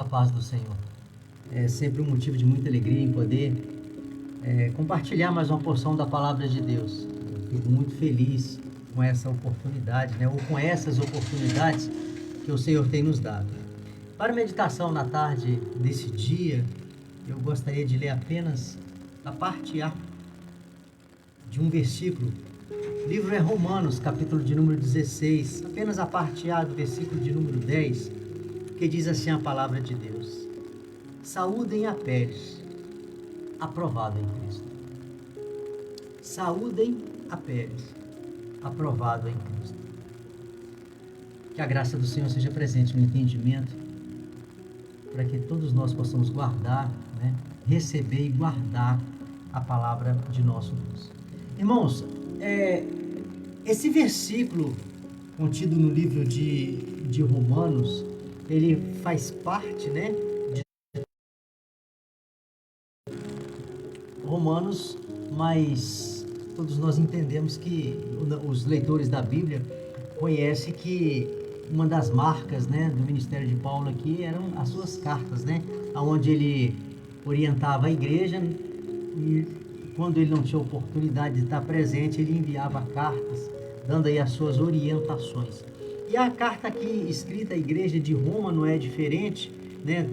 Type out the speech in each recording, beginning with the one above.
paz do Senhor. É sempre um motivo de muita alegria em poder compartilhar mais uma porção da palavra de Deus. Eu fico muito feliz com essa oportunidade, ou com essas oportunidades que o Senhor tem nos dado. Para a meditação na tarde desse dia, eu gostaria de ler apenas a parte A de um versículo. O livro é Romanos, capítulo de número 16, apenas a parte A do versículo de número 10, que diz assim a palavra de Deus: saúdem a Pérez, aprovado em Cristo. Saúdem a Pérez, aprovado em Cristo. Que a graça do Senhor seja presente no entendimento, para que todos nós possamos guardar, receber e guardar a palavra de nosso Deus. Irmãos, esse versículo contido no livro de Romanos, ele faz parte, de Romanos, mas todos nós entendemos que os leitores da Bíblia conhecem que uma das marcas, do ministério de Paulo aqui eram as suas cartas, onde ele orientava a igreja e quando ele não tinha oportunidade de estar presente, ele enviava cartas, dando aí as suas orientações. E a carta aqui escrita à igreja de Roma não é diferente,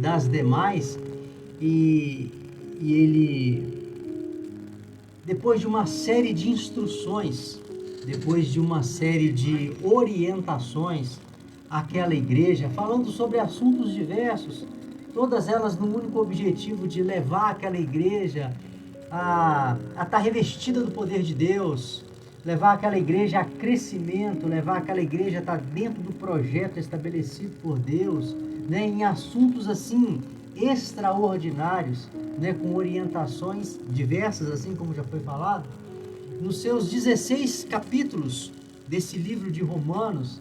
das demais, e ele, depois de uma série de instruções, depois de uma série de orientações àquela igreja, falando sobre assuntos diversos, todas elas no único objetivo de levar aquela igreja a estar revestida do poder de Deus, levar aquela igreja a crescimento, levar aquela igreja a estar dentro do projeto estabelecido por Deus, em assuntos assim extraordinários, com orientações diversas, assim como já foi falado. Nos seus 16 capítulos desse livro de Romanos,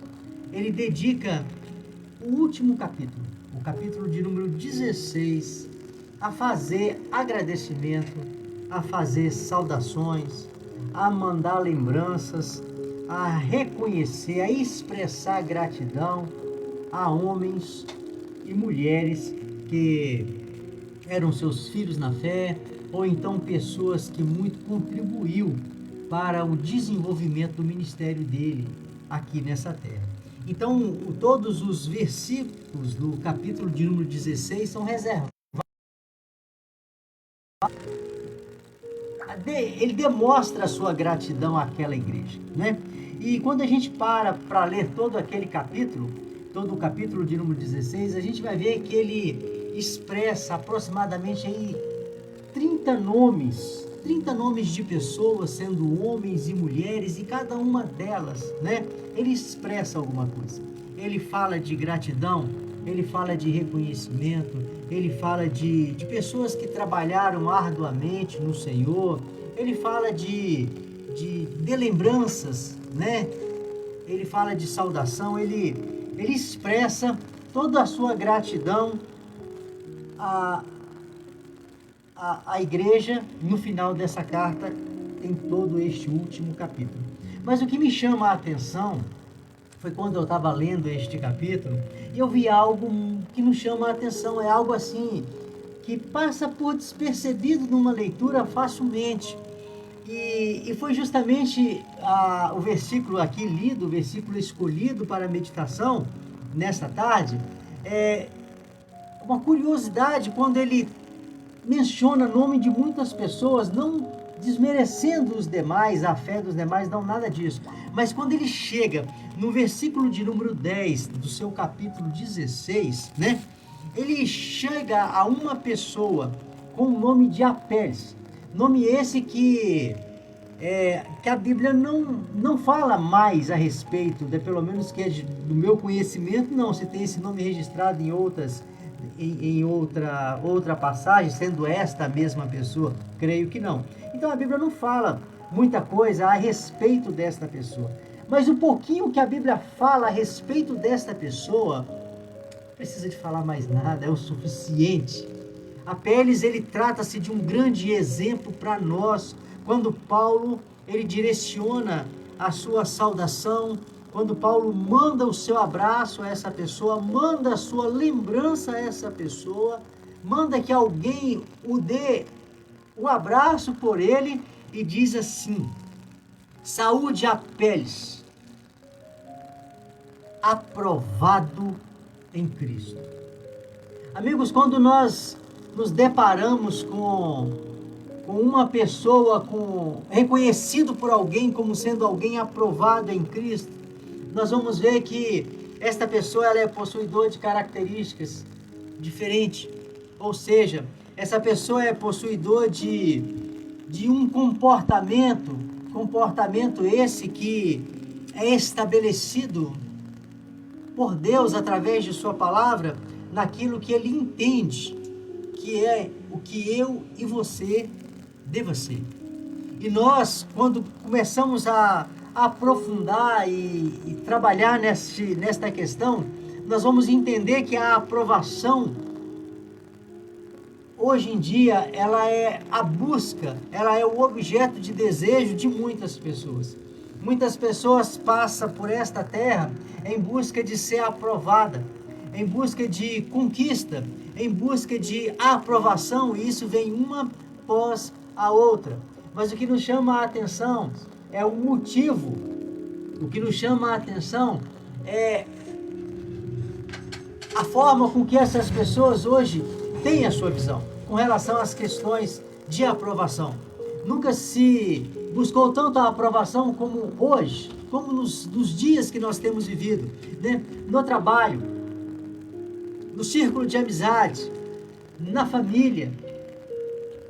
ele dedica o último capítulo, o capítulo de número 16, a fazer agradecimento, a fazer saudações, a mandar lembranças, a reconhecer, a expressar gratidão a homens e mulheres que eram seus filhos na fé, ou então pessoas que muito contribuiu para o desenvolvimento do ministério dele aqui nessa terra. Então, todos os versículos do capítulo de número 16 são reservados. Ele demonstra a sua gratidão àquela igreja, E quando a gente para ler todo aquele capítulo, todo o capítulo de número 16, a gente vai ver que ele expressa aproximadamente aí 30 nomes de pessoas, sendo homens e mulheres, e cada uma delas, ele expressa alguma coisa. Ele fala de gratidão, ele fala de reconhecimento, ele fala de pessoas que trabalharam arduamente no Senhor, ele fala de lembranças, ele fala de saudação, ele expressa toda a sua gratidão à igreja no final dessa carta, em todo este último capítulo. Mas o que me chama a atenção foi quando eu estava lendo este capítulo e eu vi algo que nos chama a atenção, é algo assim que passa por despercebido numa leitura facilmente. E foi justamente o versículo aqui lido, o versículo escolhido para a meditação nesta tarde, uma curiosidade quando ele menciona o nome de muitas pessoas, não desmerecendo os demais, a fé dos demais, não, nada disso. Mas quando ele chega no versículo de número 10 do seu capítulo 16, ele chega a uma pessoa com o nome de Apéles, nome esse que a Bíblia não fala mais a respeito, pelo menos que é do meu conhecimento, não, se tem esse nome registrado em outra passagem, sendo esta a mesma pessoa, creio que não. Então a Bíblia não fala muita coisa a respeito desta pessoa, mas o pouquinho que a Bíblia fala a respeito desta pessoa, não precisa de falar mais nada, é o suficiente. Apéles, ele trata-se de um grande exemplo para nós, quando Paulo, ele direciona a sua saudação quando Paulo manda o seu abraço a essa pessoa, manda a sua lembrança a essa pessoa, manda que alguém o dê um abraço por ele e diz assim: saúde a Apelles, aprovado em Cristo. Amigos, quando nós nos deparamos com uma pessoa reconhecido por alguém como sendo alguém aprovado em Cristo, nós vamos ver que esta pessoa ela é possuidora de características diferentes. Ou seja, essa pessoa é possuidor de um comportamento esse que é estabelecido por Deus através de sua palavra, naquilo que ele entende que é o que eu e você deva ser. E nós, quando começamos a aprofundar e trabalhar nesta questão, nós vamos entender que a aprovação, hoje em dia, ela é a busca, ela é o objeto de desejo de muitas pessoas. Muitas pessoas passam por esta terra em busca de ser aprovada, em busca de conquista, em busca de aprovação, e isso vem uma após a outra. Mas o que nos chama a atenção é o motivo, o que nos chama a atenção é a forma com que essas pessoas hoje têm a sua visão com relação às questões de aprovação. Nunca se buscou tanto a aprovação como hoje, como nos dias que nós temos vivido, né? No trabalho, no círculo de amizade, na família,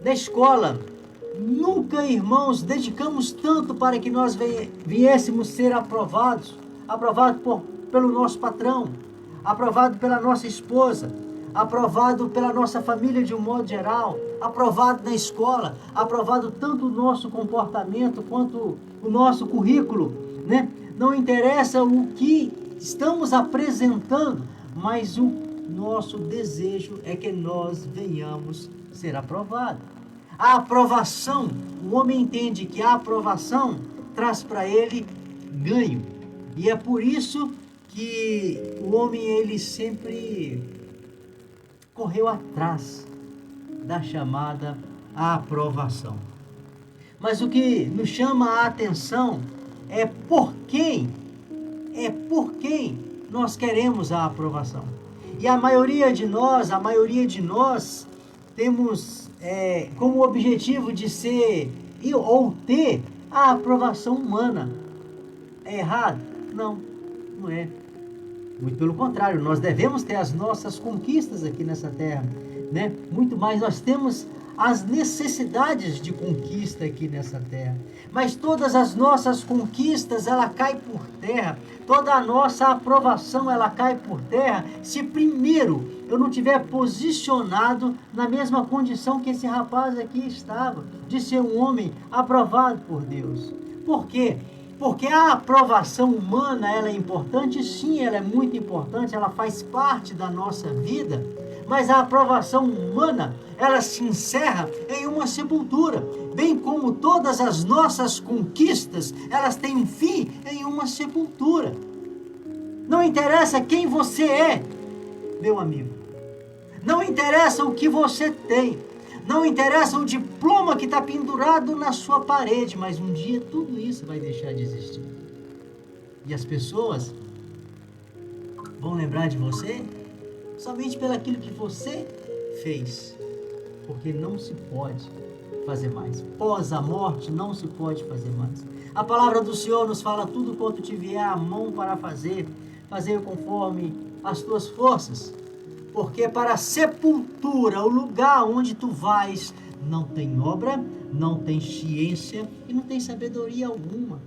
na escola. Nunca, irmãos, dedicamos tanto para que nós viéssemos ser aprovados pelo nosso patrão, aprovado pela nossa esposa, aprovado pela nossa família de um modo geral, aprovado na escola, aprovado tanto o nosso comportamento quanto o nosso currículo, né? Não interessa o que estamos apresentando, mas o nosso desejo é que nós venhamos ser aprovados. A aprovação, o homem entende que a aprovação traz para ele ganho. E é por isso que o homem ele sempre correu atrás da chamada aprovação. Mas o que nos chama a atenção é por quem nós queremos a aprovação. E a maioria de nós temos como objetivo de ser ou ter a aprovação humana. É errado? Não, não é. Muito pelo contrário, nós devemos ter as nossas conquistas aqui nessa terra, né? Muito mais, nós temos as necessidades de conquista aqui nessa terra. Mas todas as nossas conquistas, ela cai por terra. Toda a nossa aprovação, ela cai por terra se primeiro eu não tiver posicionado na mesma condição que esse rapaz aqui estava, de ser um homem aprovado por Deus. Por quê? Porque a aprovação humana, ela é importante? Sim, ela é muito importante, ela faz parte da nossa vida, mas a aprovação humana, ela se encerra em uma sepultura, bem como todas as nossas conquistas, elas têm um fim em uma sepultura. Não interessa quem você é, meu amigo, não interessa o que você tem, não interessa o diploma que está pendurado na sua parede, mas um dia tudo isso vai deixar de existir. E as pessoas vão lembrar de você somente pelo aquilo que você fez, porque não se pode fazer mais. Pós a morte não se pode fazer mais. A palavra do Senhor nos fala: tudo quanto te vier à mão para fazer conforme as tuas forças. Porque para a sepultura, o lugar onde tu vais, não tem obra, não tem ciência e não tem sabedoria alguma.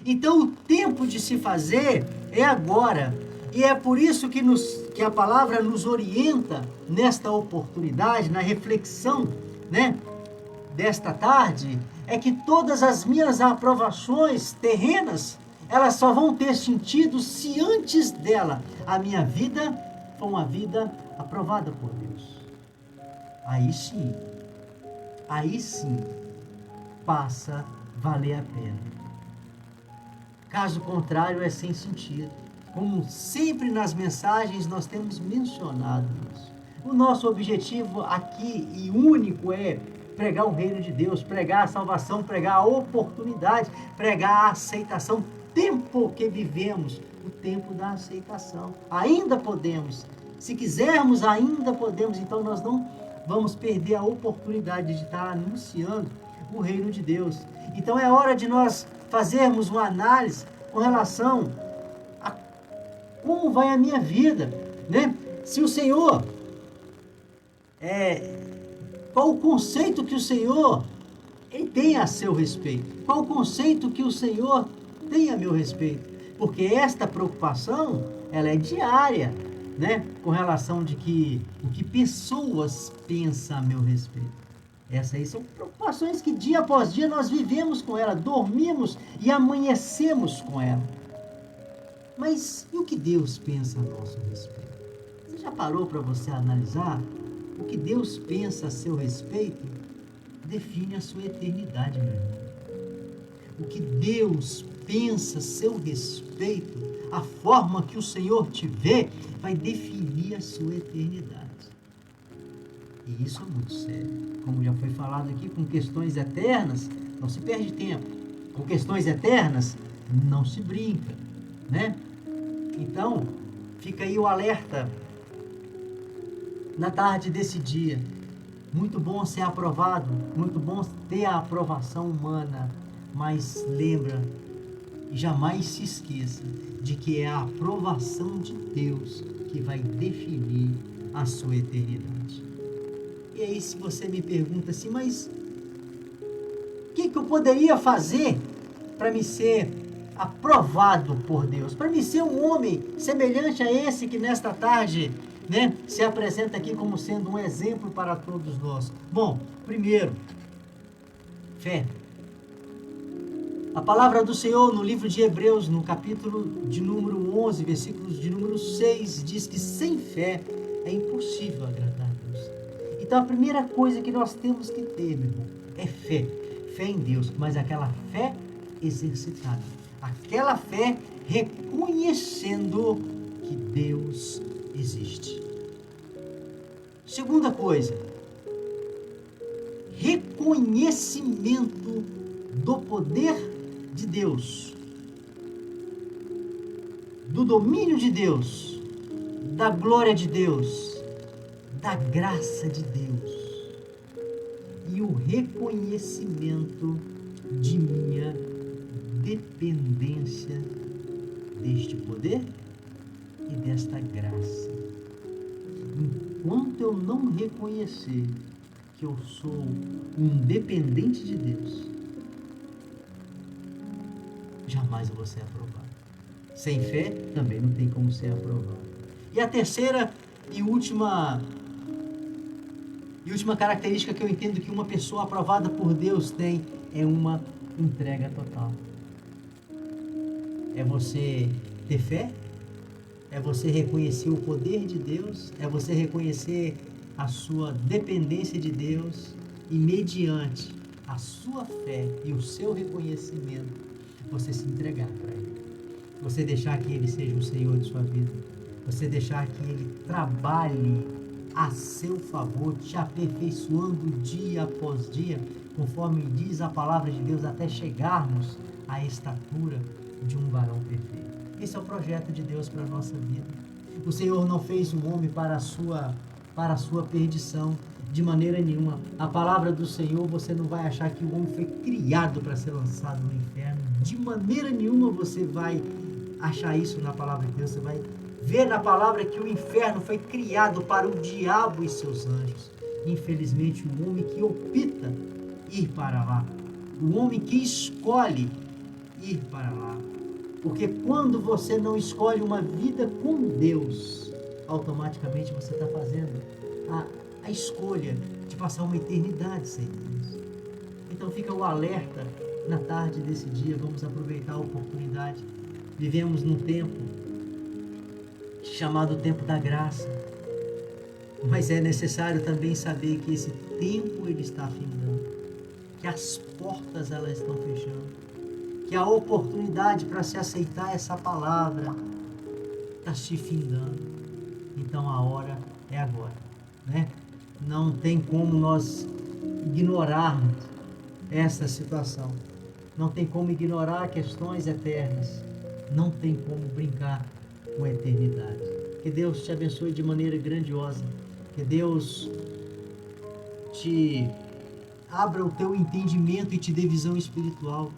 Então o tempo de se fazer é agora. E é por isso que a palavra nos orienta nesta oportunidade, na reflexão, né, desta tarde, é que todas as minhas aprovações terrenas, elas só vão ter sentido se antes dela a minha vida for uma vida aprovada por Deus. Aí sim, passa a valer a pena. Caso contrário, é sem sentido. Como sempre nas mensagens nós temos mencionado isso. O nosso objetivo aqui e único é pregar o reino de Deus, pregar a salvação, pregar a oportunidade, pregar a aceitação. Tempo que vivemos, o tempo da aceitação. Ainda podemos, se quisermos, ainda podemos. Então nós não vamos perder a oportunidade de estar anunciando o reino de Deus. Então é hora de nós fazermos uma análise com relação a como vai a minha vida, né? Se o Senhor qual o conceito que o Senhor ele tem a seu respeito? Qual o conceito que o Senhor tem a meu respeito? Porque esta preocupação, ela é diária, né? Com relação de que o que pessoas pensam a meu respeito. Essas aí são preocupações que dia após dia nós vivemos com ela, dormimos e amanhecemos com ela. Mas e o que Deus pensa a nosso respeito? Você já parou para você analisar? O que Deus pensa a seu respeito define a sua eternidade, meu irmão. O que Deus pensa a seu respeito, a forma que o Senhor te vê, vai definir a sua eternidade. E isso é muito sério. Como já foi falado aqui, com questões eternas, não se perde tempo. Com questões eternas, não se brinca, né? Então, fica aí o alerta na tarde desse dia. Muito bom ser aprovado, muito bom ter a aprovação humana, mas lembra e jamais se esqueça de que é a aprovação de Deus que vai definir a sua eternidade. E aí, se você me pergunta assim, mas o que eu poderia fazer para me ser aprovado por Deus? Para me ser um homem semelhante a esse que nesta tarde, né, se apresenta aqui como sendo um exemplo para todos nós. Bom, primeiro, fé. A palavra do Senhor no livro de Hebreus, no capítulo de número 11, versículos de número 6, diz que sem fé é impossível agradar a Deus. Então a primeira coisa que nós temos que ter, meu irmão, é fé. Fé em Deus, mas aquela fé exercitada. Aquela fé reconhecendo que Deus existe. Segunda coisa, reconhecimento do poder de Deus, do domínio de Deus, da glória de Deus, da graça de Deus e o reconhecimento de minha dependência deste poder e desta graça. Enquanto eu não reconhecer que eu sou um dependente de Deus, jamais eu vou ser aprovado. Sem fé, também não tem como ser aprovado. E a terceira e última característica que eu entendo que uma pessoa aprovada por Deus tem é uma entrega total. É você ter fé, é você reconhecer o poder de Deus, é você reconhecer a sua dependência de Deus e mediante a sua fé e o seu reconhecimento, você se entregar para Ele. Você deixar que Ele seja o Senhor de sua vida. Você deixar que Ele trabalhe a seu favor, te aperfeiçoando dia após dia, conforme diz a palavra de Deus, até chegarmos à estatura de um varão perfeito. Esse é o projeto de Deus para a nossa vida. O Senhor não fez o homem para a sua perdição, de maneira nenhuma. A palavra do Senhor, você não vai achar que o homem foi criado para ser lançado no inferno. De maneira nenhuma você vai achar isso na palavra de Deus. Você vai ver na palavra que o inferno foi criado para o diabo e seus anjos. Infelizmente, o homem que opta ir para lá, o homem que escolhe ir para lá. Porque quando você não escolhe uma vida com Deus, automaticamente você está fazendo a escolha de passar uma eternidade sem Deus. Então fica o alerta na tarde desse dia, vamos aproveitar a oportunidade. Vivemos num tempo chamado tempo da graça, mas é necessário também saber que esse tempo ele está findando, que as portas elas estão fechando, que a oportunidade para se aceitar essa palavra está se findando. Então a hora é agora, né? Não tem como nós ignorarmos essa situação. Não tem como ignorar questões eternas. Não tem como brincar com a eternidade. Que Deus te abençoe de maneira grandiosa. Que Deus te abra o teu entendimento e te dê visão espiritual,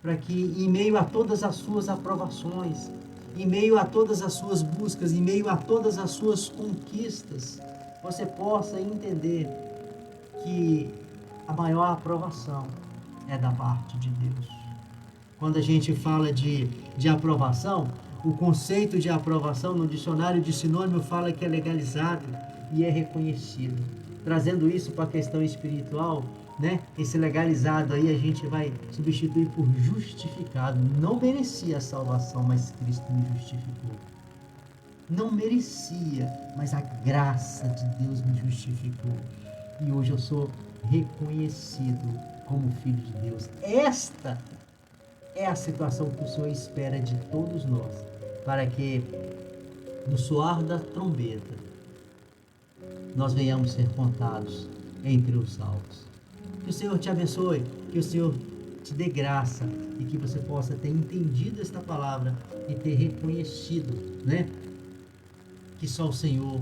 para que em meio a todas as suas aprovações, em meio a todas as suas buscas, em meio a todas as suas conquistas, você possa entender que a maior aprovação é da parte de Deus. Quando a gente fala de aprovação, o conceito de aprovação no dicionário de sinônimo fala que é legalizado e é reconhecido. Trazendo isso para a questão espiritual, né? Esse legalizado aí a gente vai substituir por justificado. Não merecia a salvação, mas Cristo me justificou. Não merecia, mas a graça de Deus me justificou. E hoje eu sou reconhecido como filho de Deus. Esta é a situação que o Senhor espera de todos nós, para que no soar da trombeta nós venhamos ser contados entre os salvos. Que o Senhor te abençoe, que o Senhor te dê graça e que você possa ter entendido esta palavra e ter reconhecido, né, que só o Senhor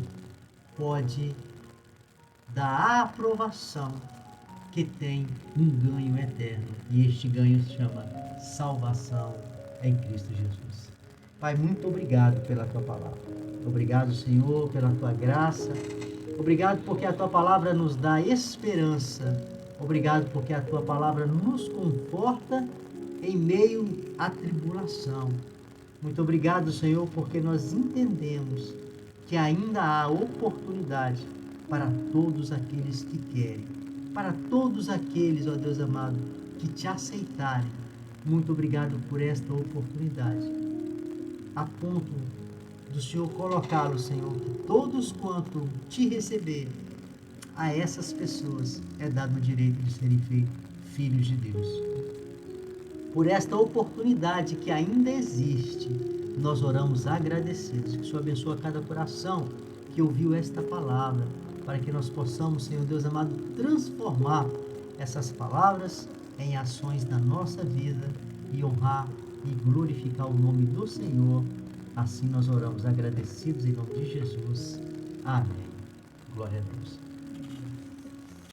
pode dar a aprovação que tem um ganho eterno. E este ganho se chama salvação em Cristo Jesus. Pai, muito obrigado pela tua palavra. Obrigado, Senhor, pela tua graça. Obrigado porque a tua palavra nos dá esperança. Obrigado porque a tua palavra nos conforta em meio à tribulação. Muito obrigado, Senhor, porque nós entendemos que ainda há oportunidade para todos aqueles que querem, para todos aqueles, ó Deus amado, que te aceitarem. Muito obrigado por esta oportunidade, a ponto do Senhor colocá-lo, Senhor, que todos quanto te receberem, a essas pessoas é dado o direito de serem feitos filhos de Deus. Por esta oportunidade que ainda existe, nós oramos agradecidos. Que o Senhor abençoe cada coração que ouviu esta palavra, para que nós possamos, Senhor Deus amado, transformar essas palavras em ações na nossa vida e honrar e glorificar o nome do Senhor. Assim nós oramos agradecidos em nome de Jesus. Amém. Glória a Deus.